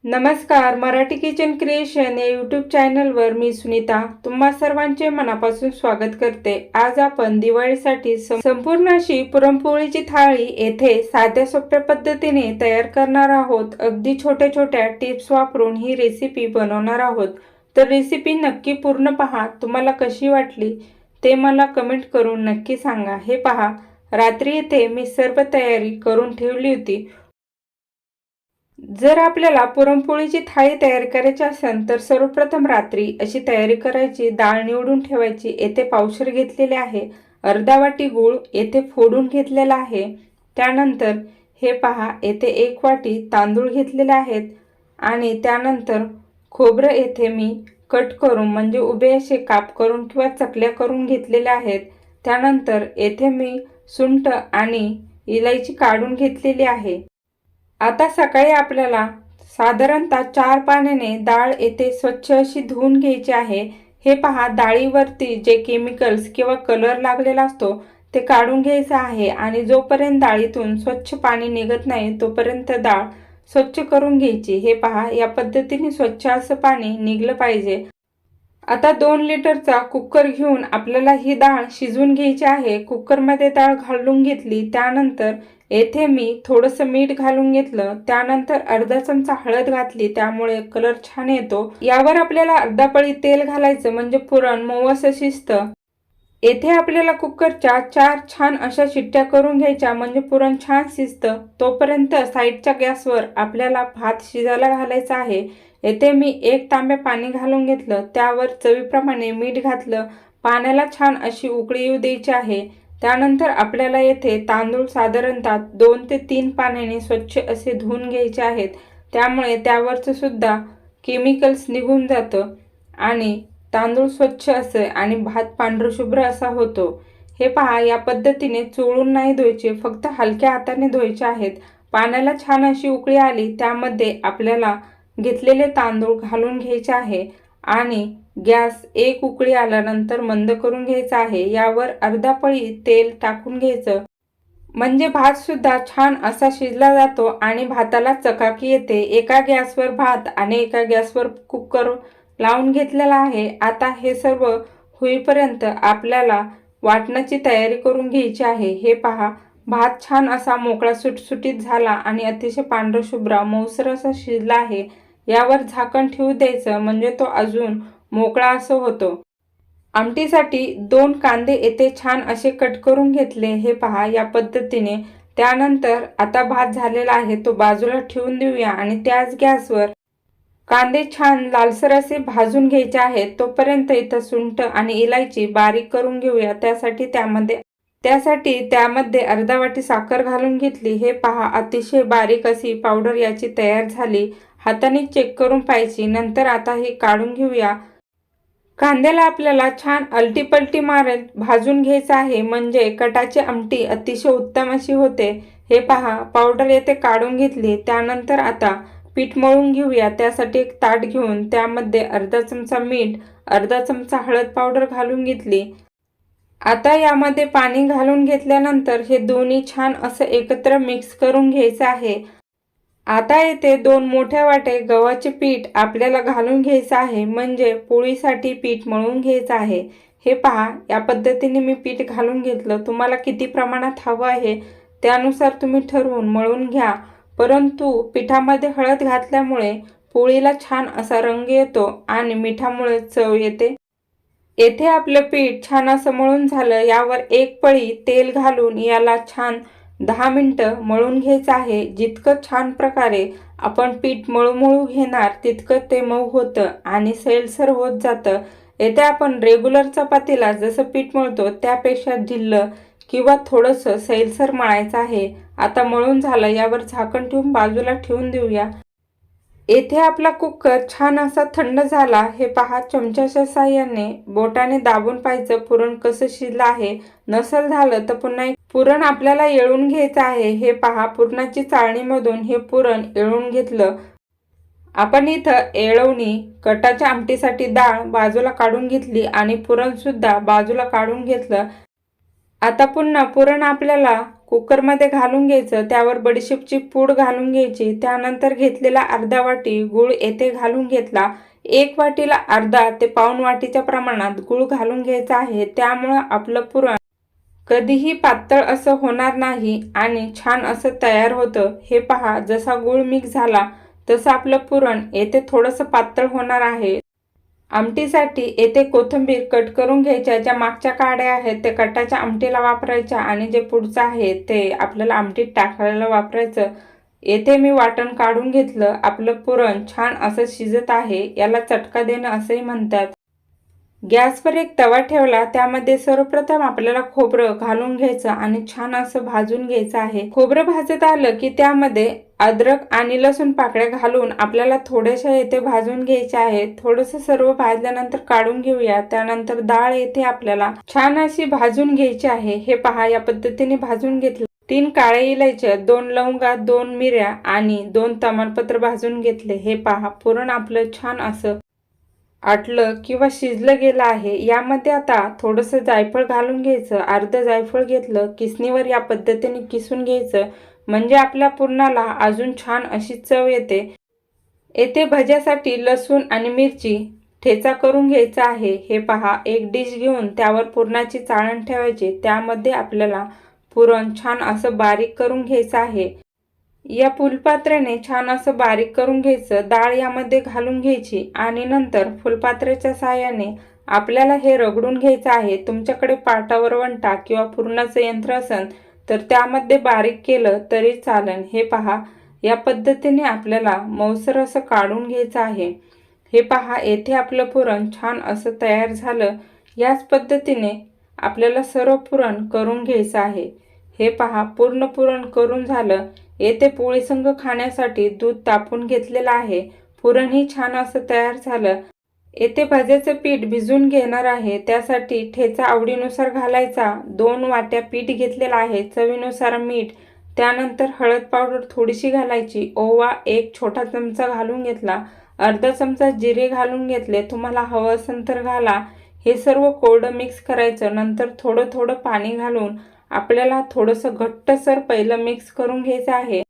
नमस्कार. Marathi kitchen creation या YouTube चॅनलवर मी सुनीता तुम्हा सर्वांचे मनापासून स्वागत करते. आज आपण दिवाळीसाठी संपूर्ण अशी पुरणपोळीची थाळी येथे साध्या सोप्या पद्धतीने तयार करणार आहोत. अगदी छोट्या छोट्या टिप्स वापरून ही रेसिपी बनवणार आहोत. तर रेसिपी नक्की पूर्ण पहा. तुम्हाला कशी वाटली ते मला कमेंट करून नक्की सांगा. हे पहा, रात्री येथे मी सर्व तयारी करून ठेवली होती. जर आपल्याला पुरणपोळीची थाळी तयार करायची असेल तर सर्वप्रथम रात्री अशी तयारी करायची. डाळ निवडून ठेवायची. येथे पावशेर घेतलेले आहे. अर्धा वाटी गूळ येथे फोडून घेतलेला आहे. त्यानंतर हे पहा, येथे 1 वाटी तांदूळ घेतलेले आहेत आणि त्यानंतर खोबरं येथे मी कट करून म्हणजे उभे असे काप करून किंवा चकल्या करून घेतलेल्या आहेत. त्यानंतर येथे मी सुंठ आणि इलायची काढून घेतलेली आहे. आता सकाळी आपल्याला साधारणतः 4 पाण्याने डाळ येथे स्वच्छ अशी धुवून घ्यायची आहे. हे पहा, डाळीवरती जे केमिकल्स किंवा कलर लागलेला असतो ते काढून घ्यायचं आहे आणि जोपर्यंत डाळीतून स्वच्छ पाणी निघत नाही तोपर्यंत डाळ स्वच्छ करून घ्यायची. हे पहा, या पद्धतीने स्वच्छ असं पाणी निघलं पाहिजे. आता 2 लिटरचा कुकर घेऊन आपल्याला ही डाळ शिजवून घ्यायची आहे. कुकरमध्ये डाळ घालून घेतली. त्यानंतर येथे मी थोडंसं मीठ घालून घेतलं. त्यानंतर अर्धा चमचा हळद घातली, त्यामुळे कलर छान येतो. यावर आपल्याला अर्धा पळी तेल घालायचं म्हणजे पुरण मऊ असं शिजतं. येथे आपल्याला कुकरच्या 4 छान अशा शिट्ट्या करून घ्यायच्या म्हणजे पुरण छान शिजतं. तोपर्यंत साईडच्या गॅसवर आपल्याला भात शिजायला घालायचा आहे. येथे मी 1 तांबे पाणी घालून घेतलं. त्यावर चवीप्रमाणे मीठ घातलं. पाण्याला छान अशी उकळी येऊ द्यायची आहे. त्यानंतर आपल्याला येथे तांदूळ साधारणतः 2 ते 3 पाण्याने स्वच्छ असे धुवून घ्यायचे आहेत. त्यामुळे त्यावरचं सुद्धा केमिकल्स निघून जातं आणि तांदूळ स्वच्छ असे आणि भात पांढरशुभ्र असा होतो. हे पहा, या पद्धतीने चोळून नाही धुवायचे, फक्त हलक्या हाताने धुवायचे आहेत. पाण्याला छान अशी उकळी आली. त्यामध्ये आपल्याला घेतलेले तांदूळ घालून घ्यायचे आहे आणि गॅस 1 उकळी आल्यानंतर मंद करून घ्यायचा आहे. यावर अर्धा पळी तेल टाकून घ्यायचं म्हणजे भात सुद्धा छान असा शिजला जातो आणि भाताला चकाकी येते. एका गॅसवर भात आणि एका गॅसवर कुकर लावून घेतलेला आहे. आता हे सर्व होईपर्यंत आपल्याला वाटणाची तयारी करून घ्यायची आहे. हे पहा, भात छान असा मोकळा सुटसुटीत झाला आणि अतिशय पांढरशुभ्र मऊसर असा शिजला आहे. यावर झाकण ठेवू द्यायचं म्हणजे तो अजून मोकळा असं होतो. आमटीसाठी 2 कांदे येथे छान असे कट करून घेतले. हे पहा, या पद्धतीने. त्यानंतर आता भात झालेला आहे तो बाजूला ठेवून देऊया आणि त्याच गॅसवर कांदे छान लालसर असे भाजून घ्यायचे आहेत. तोपर्यंत इथं सुंठ आणि इलायची बारीक करून घेऊया. त्यासाठी त्यामध्ये अर्धा वाटी साखर घालून घेतली. हे पहा, अतिशय बारीक अशी पावडर याची तयार झाली. हाताने चेक करून पाहायची. नंतर आता हे काढून घेऊया. कांद्याला आपल्याला छान अलटीपलटी मारत भाजून घ्यायचं आहे म्हणजे कटाची आमटी अतिशय उत्तम अशी होते. हे पहा, पावडर येथे काढून घेतली. त्यानंतर आता पीठ मळून घेऊया. त्यासाठी एक ताट घेऊन त्यामध्ये अर्धा चमचा मीठ, अर्धा चमचा हळद पावडर घालून घेतली. आता यामध्ये पाणी घालून घेतल्यानंतर हे दोन्ही छान असं एकत्र मिक्स करून घ्यायचं आहे. आता येथे 2 मोठ्या वाटे गव्हाचे पीठ आपल्याला घालून घ्यायचं आहे म्हणजे पोळीसाठी पीठ मळून घ्यायचं आहे. हे पहा, या पद्धतीने मी पीठ घालून घेतलं. तुम्हाला किती प्रमाणात हवं आहे त्यानुसार तुम्ही ठरवून मळून घ्या. परंतु पिठामध्ये हळद घातल्यामुळे पोळीला छान असा रंग येतो आणि मिठामुळे चव येते. येथे आपलं पीठ छान असं मळून झालं. यावर 1 पळी तेल घालून याला छान 10 मिनिटं मळून घ्यायचं आहे. जितकं छान प्रकारे आपण पीठ मळू घेणार तितकं ते मऊ होतं आणि सैलसर होत जातं. येथे आपण रेग्युलर चपातीला जसं पीठ मळतो त्यापेक्षा ढिल्लं किंवा थोडंसं सैलसर मळायचं आहे. आता मळून झालं. यावर झाकण ठेवून बाजूला ठेवून देऊया. येथे आपला कुकर छान असा थंड झाला. हे पहा, चमच्याच्या साहाय्याने बोटाने दाबून पाहायचं पुरण कसं शिजलं आहे. नसल झालं तर पुन्हा पुरण आपल्याला येळून घ्यायचं आहे. हे पहा, पुरणाची चाळणीमधून हे पुरण येळून घेतलं. आपण इथं येळवणी कटाच्या आमटीसाठी डाळ बाजूला काढून घेतली आणि पुरण सुद्धा बाजूला काढून घेतलं. आता पुन्हा पुरण आपल्याला कुकरमध्ये घालून घ्यायचं, त्यावर बडीशेपची पूड घालून घ्यायची, त्यानंतर घेतलेला अर्धा वाटी गूळ येथे घालून घेतला. 1 वाटीला अर्धा ते पाऊण वाटीच्या प्रमाणात गूळ घालून घ्यायचा आहे. त्यामुळं आपलं पुरण कधीही पातळ असं होणार नाही आणि छान असं तयार होतं. हे पहा, जसा गूळ मिक्स झाला तसं आपलं पुरण येथे थोडंसं पातळ होणार आहे. आमटीसाठी येथे कोथिंबीर कट करून घ्यायच्या. ज्या मागच्या काड्या आहेत ते कटाच्या आमटीला वापरायच्या आणि जे पुढचं आहे ते आपल्याला आमटीत टाकायला वापरायचं. येथे मी वाटण काढून घेतलं. आपलं पुरण छान असं शिजत आहे. याला चटका देणं असंही म्हणतात. गॅसवर एक तवा ठेवला. त्यामध्ये सर्वप्रथम आपल्याला खोबरं घालून घ्यायचं आणि छान असं भाजून घ्यायचं आहे. खोबरं भाजत आलं की त्यामध्ये अद्रक आणि लसूण पाकळ्या घालून आपल्याला थोड्याशा येथे भाजून घ्यायच्या आहेत. थोडंसं सर्व भाजल्यानंतर काढून घेऊया. त्यानंतर डाळ येथे आपल्याला छान अशी भाजून घ्यायची आहे. हे पहा, या पद्धतीने भाजून घेतलं. 3 काळ्या इलायच्या, 2 लवंगा, 2 मिऱ्या आणि 2 तमालपत्र भाजून घेतले. हे पहा, पुरण आपलं छान असं आटलं किंवा शिजलं गेलं आहे. यामध्ये आता थोडंसं जायफळ घालून घ्यायचं. अर्धं जायफळ घेतलं. किसणीवर या पद्धतीने किसून घ्यायचं, म्हणजे आपल्या पुरणाला अजून छान अशी चव येते. येथे भज्यासाठी लसूण आणि मिरची ठेचा करून घ्यायचा आहे. हे पहा, एक डिश घेऊन त्यावर पुरणाची चाळण ठेवायची. त्यामध्ये आपल्याला पुरण छान असं बारीक करून घ्यायचं आहे. या फुलपात्र्याने छान असं बारीक करून घ्यायचं. डाळ यामध्ये घालून घ्यायची आणि नंतर फुलपात्र्याच्या साहाय्याने आपल्याला हे रगडून घ्यायचं आहे. तुमच्याकडे पाटावर वंटा किंवा पुरणाचं यंत्र असेल तर त्यामध्ये बारीक केलं तरी चालेल. हे पहा, या पद्धतीने आपल्याला मऊसर असं काढून घ्यायचं आहे. हे पहा, येथे आपलं पुरण छान असं तयार झालं. याच पद्धतीने आपल्याला सर्व पुरण करून घ्यायचं आहे. हे पहा, पूर्ण पुरण करून झालं. येथे पोळीसंग खाण्यासाठी दूध तापवून घेतलेलं आहे. पुरणही छान असं तयार झालं. येथे भज्याचं पीठ भिजवून घेणार आहे. त्यासाठी ठेचा आवडीनुसार घालायचा. 2 वाट्या पीठ घेतलेलं आहे. चवीनुसार मीठ, त्यानंतर हळद पावडर थोडीशी घालायची. ओवा 1 छोटा चमचा घालून घेतला. अर्धा चमचा जिरे घालून घेतले. तुम्हाला हवं असेल तर घाला. हे सर्व कोरडं मिक्स करायचं. नंतर थोडं थोडं पाणी घालून आपल्याला थोडंसं घट्टसर पहिलं मिक्स करून घ्यायचं आहे.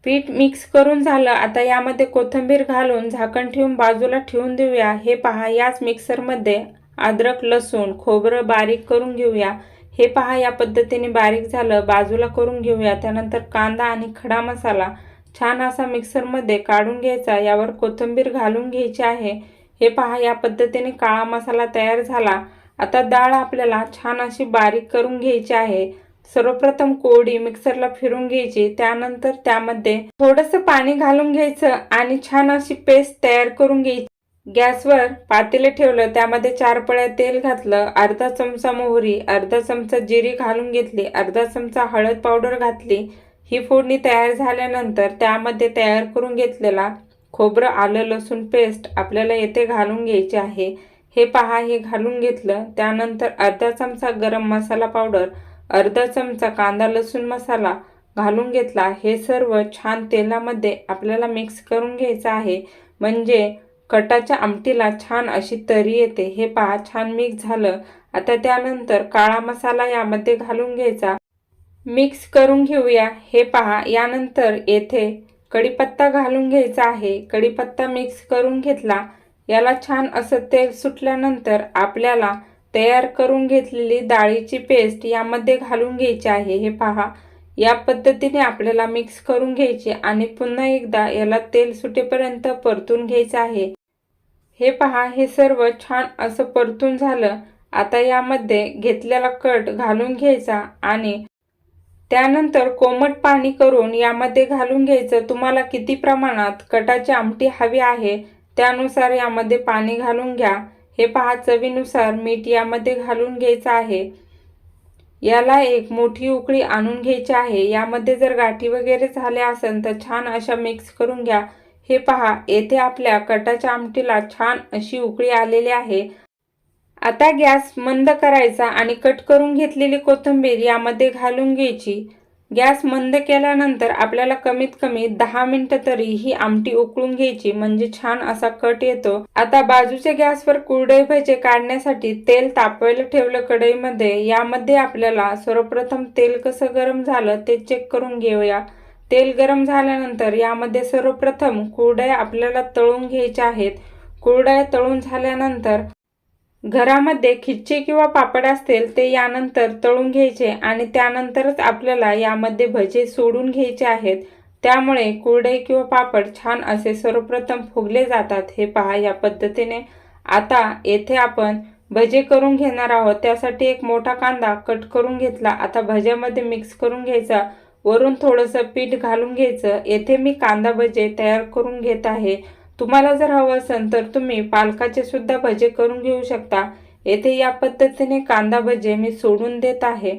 पीठ मिक्स करून झालं. आता यामध्ये कोथिंबीर घालून झाकण ठेवून बाजूला ठेवून देऊया. हे पहा, याच मिक्सरमध्ये अद्रक लसूण खोबरं बारीक करून घेऊया. हे पहा, या पद्धतीने बारीक झालं. बाजूला करून घेऊया. त्यानंतर कांदा आणि खडा मसाला छान असा मिक्सरमध्ये काढून घ्यायचा. यावर कोथिंबीर घालून घ्यायची आहे. हे पहा, या पद्धतीने काळा मसाला तयार झाला. आता डाळ आपल्याला छान अशी बारीक करून घ्यायची आहे. सर्वप्रथम कोरडी मिक्सरला फिरून घ्यायची. त्यानंतर त्यामध्ये थोडंसं पाणी घालून घ्यायचं आणि छान अशी पेस्ट तयार करून घ्यायची. गॅसवर पातेले ठेवलं. त्यामध्ये 4 पळ्या तेल घातलं. अर्धा चमचा मोहरी, अर्धा चमचा जिरे घालून घेतली. अर्धा चमचा हळद पावडर घातली. ही फोडणी तयार झाल्यानंतर त्यामध्ये तयार करून घेतलेला खोबरं आलं लसूण पेस्ट आपल्याला येथे घालून घ्यायची आहे. हे पहा, हे घालून घेतलं. त्यानंतर अर्धा चमचा गरम मसाला पावडर, अर्धा चमचा कांदा लसूण मसाला घालून घेतला. हे सर्व छान तेलामध्ये आपल्याला मिक्स करून घ्यायचं आहे, म्हणजे कटाच्या आमटीला छान अशी तरी येते. हे पहा, छान मिक्स झालं. आता त्यानंतर काळा मसाला यामध्ये घालून घ्यायचा. मिक्स करून घेऊया. हे पहा, यानंतर येथे कढीपत्ता घालून घ्यायचा आहे. कढीपत्ता मिक्स करून घेतला. याला छान असं तेल सुटल्यानंतर आपल्याला तयार करून घेतलेली डाळीची पेस्ट यामध्ये घालून घ्यायची आहे. हे पहा, या पद्धतीने आपल्याला मिक्स करून घ्यायचे आणि पुन्हा एकदा याला तेल सुटेपर्यंत परतून घ्यायचं आहे. हे पहा, हे सर्व छान असं परतून झालं. आता यामध्ये घेतलेला कट घालून घ्यायचा आणि त्यानंतर कोमट पाणी करून यामध्ये घालून घ्यायचं. तुम्हाला किती प्रमाणात कटाची आमटी हवी आहे त्यानुसार यामध्ये पाणी घालून घ्या. हे पहा, चवीनुसार मीठ यामध्ये घालून घ्यायचं आहे. याला एक मोठी उकळी आणून घ्यायची आहे. यामध्ये जर गाठी वगैरे झाल्या असेल तर छान अशा मिक्स करून घ्या. हे पहा, येथे आपल्या कटाच्या आमटीला छान अशी उकळी आलेली आहे. आता गॅस मंद करायचा आणि कट करून घेतलेली कोथिंबीर यामध्ये घालून घ्यायची. गॅस मंद केल्यानंतर आपल्याला कमीत कमी 10 मिनिटं तरी ही आमटी उकळून घ्यायची, म्हणजे छान असा कट येतो। आता बाजूच्या गॅसवर कुरडई भजे काढण्यासाठी तेल तापवायला ठेवलं कढईमध्ये। यामध्ये आपल्याला सर्वप्रथम तेल कसं गरम झालं ते चेक करून घेऊया। तेल गरम झाल्यानंतर यामध्ये सर्वप्रथम कुरडया आपल्याला तळून घ्यायच्या आहेत। कुरडया तळून झाल्यानंतर घरामध्ये खिच्चे किंवा पापड असतील ते यानंतर तळून घ्यायचे आणि त्यानंतरच आपल्याला यामध्ये भजे सोडून घ्यायचे आहेत। त्यामुळे कुरडई किंवा पापड छान असे सर्वप्रथम फुगले जातात। हे पहा या पद्धतीने। आता येथे आपण भजे करून घेणार आहोत। त्यासाठी एक मोठा कांदा कट करून घेतला। आता भज्यामध्ये मिक्स करून घ्यायचा, वरून थोडंसं पीठ घालून घ्यायचं। येथे मी कांदा भजे तयार करून घेत आहे। तुम्हाला जर हवं असेल तर तुम्ही पालकाचे सुद्धा भजे करून घेऊ शकता। येथे या पद्धतीने कांदा भजे मी सोडून देत आहे।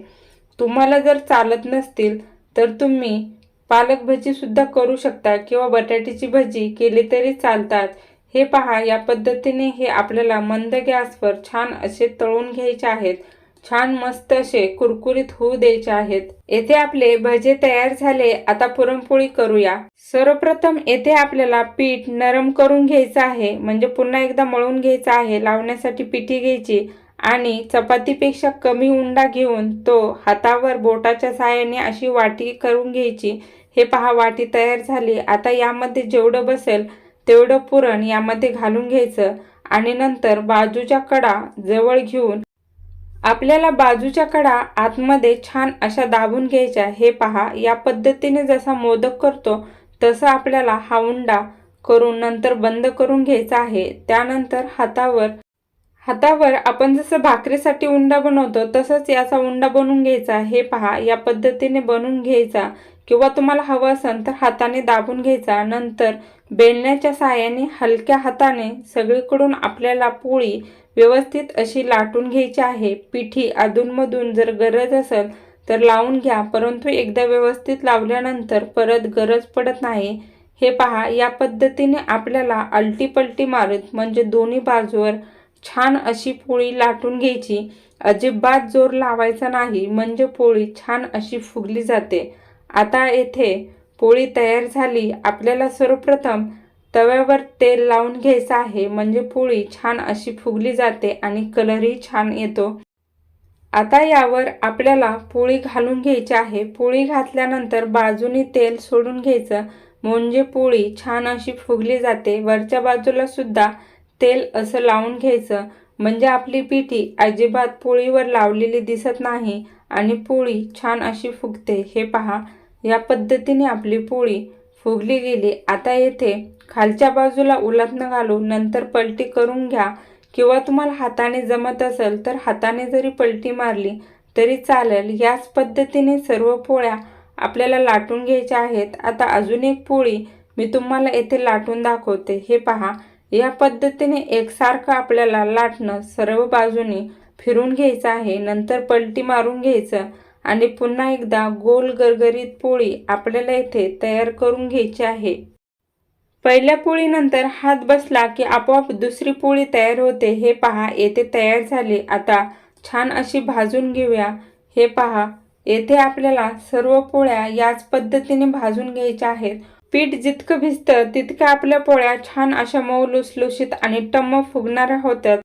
तुम्हाला जर चालत नसतील तर तुम्ही पालक भजी सुद्धा करू शकता किंवा बटाट्याची भजी केली तरी चालतात। हे पहा या पद्धतीने हे आपल्याला मंद गॅसवर छान असे तळून घ्यायचे आहेत। छान मस्त असे कुरकुरीत होऊ द्यायचे आहेत। येथे आपले भजे तयार झाले। आता पुरणपोळी करूया। सर्वप्रथम येथे आपल्याला पीठ नरम करून घ्यायचं आहे, म्हणजे पुन्हा एकदा मळून घ्यायचं आहे। लावण्यासाठी पिठी घ्यायची आणि चपातीपेक्षा कमी उंडा घेऊन तो हातावर बोटाच्या साहाय्याने अशी वाटी करून घ्यायची। हे पहा वाटी तयार झाली। आता यामध्ये जेवढं बसेल तेवढं पुरण यामध्ये घालून घ्यायचं आणि नंतर बाजूच्या कडा जवळ घेऊन आपल्याला बाजूच्या कडा आतमध्ये छान अशा दाबून घ्यायच्या। हे पहा या पद्धतीने जसा मोदक करतो तसं आपल्याला हा उंडा करून नंतर बंद करून घ्यायचा आहे। त्यानंतर हातावर आपण जसं भाकरीसाठी उंडा बनवतो तसंच याचा उंडा बनवून घ्यायचा। हे पहा या पद्धतीने बनवून घ्यायचा, किंवा तुम्हाला हवं असेल तर हाताने दाबून घ्यायचा। नंतर बेलण्याच्या साहाय्याने हलक्या हाताने सगळीकडून आपल्याला पोळी व्यवस्थित अशी लाटून घ्यायची आहे। पिठी अधूनमधून जर गरज असेल तर लावून घ्या, परंतु एकदा व्यवस्थित लावल्यानंतर परत गरज पडत नाही। हे पहा या पद्धतीने आपल्याला अलटी पलटी मारत म्हणजे दोन्ही बाजूवर छान अशी पोळी लाटून घ्यायची। अजिबात जोर लावायचा नाही, म्हणजे पोळी छान अशी फुगली जाते। आता येथे पोळी तयार झाली। आपल्याला सर्वप्रथम तव्यावर तेल लावून घ्यायचं आहे, म्हणजे पोळी छान अशी फुगली जाते आणि कलरही छान येतो। आता यावर आपल्याला पोळी घालून घ्यायची आहे। पोळी घातल्यानंतर बाजूनी तेल सोडून घ्यायचं, म्हणजे पोळी छान अशी फुगली जाते। वरच्या बाजूला सुद्धा तेल असं लावून घ्यायचं, म्हणजे आपली पिठी अजिबात पोळीवर लावलेली दिसत नाही आणि पोळी छान अशी फुगते। हे पहा या पद्धतीने आपली पोळी फुगली गेली। आता येथे खालच्या बाजूला उलथनं घालून नंतर पलटी करून घ्या, किंवा तुम्हाला हाताने जमत असेल तर हाताने जरी पलटी मारली तरी चालेल। याच पद्धतीने सर्व पोळ्या आपल्याला लाटून घ्यायच्या आहेत। आता अजून एक पोळी मी तुम्हाला येथे लाटून दाखवते। हे पहा या पद्धतीने एकसारखं आपल्याला लाटणं सर्व बाजूनी फिरून घ्यायचं आहे। नंतर पलटी मारून घ्यायचं आणि पुन्हा एकदा गोल गरगरीत पोळी आपल्याला येथे तयार करून घ्यायची आहे। पहिल्या पोळीनंतर हात बसला की आपोआप दुसरी पोळी तयार होते। हे पहा येथे तयार झाली। आता छान अशी भाजून घेऊया। हे पहा येथे आपल्याला सर्व पोळ्या याच पद्धतीने भाजून घ्यायच्या आहेत। पीठ जितकं भिजतं तितक्या आपल्या पोळ्या छान अशा मऊ लुसलुशीत आणि टम्म फुगणाऱ्या होत्यात।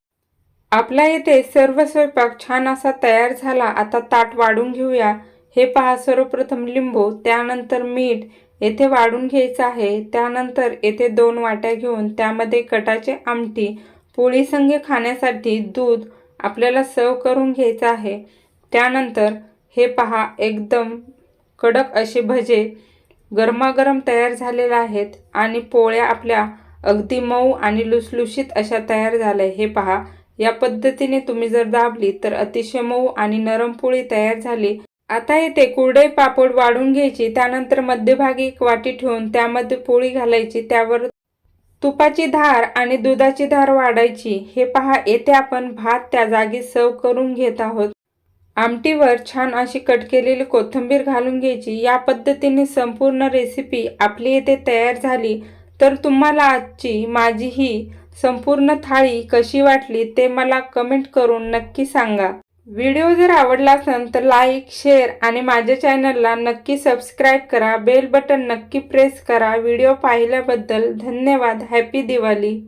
आपला येथे सर्व स्वयंपाक छान असा तयार झाला। आता ताट वाढून घेऊया। हे पहा सर्वप्रथम लिंबू, त्यानंतर मीठ येथे वाढून घ्यायचं आहे। त्यानंतर येथे 2 वाट्या घेऊन त्यामध्ये कटाचे आमटी, पोळी संगे खाण्यासाठी दूध आपल्याला सर्व करून घ्यायचं आहे। त्यानंतर हे पहा एकदम कडक असे भजे गरमागरम तयार झालेले आहेत आणि पोळ्या आपल्या अगदी मऊ आणि लुसलुशीत अशा तयार झाल्या। हे पहा या पद्धतीने तुम्ही जर दाबली तर अतिशय मऊ आणि नरम पोळी तयार झाली। आता येथे कुरडई पापड वाढून घ्यायची। त्यानंतर मध्यभागी एक वाटी ठेवून त्यामध्ये पोळी घालायची, त्यावर तुपाची धार आणि दुधाची धार वाढायची। हे पहा येथे आपण भात त्या जागी सर्व करून घेत आहोत। आमटीवर छान अशी कट केलेली कोथिंबीर घालून घ्यायची। या पद्धतीने संपूर्ण रेसिपी आपली येथे तयार झाली। तर तुम्हाला आजची माझी ही संपूर्ण थाळी कशी वाटली ते मला कमेंट करून नक्की सांगा। व्हिडिओ जर आवडला असेल तर लाईक, शेअर आणि माझ्या चॅनलला नक्की सबस्क्राईब करा. बेल बटन नक्की प्रेस करा. व्हिडिओ पाहिल्याबद्दल धन्यवाद. हॅपी दिवाळी.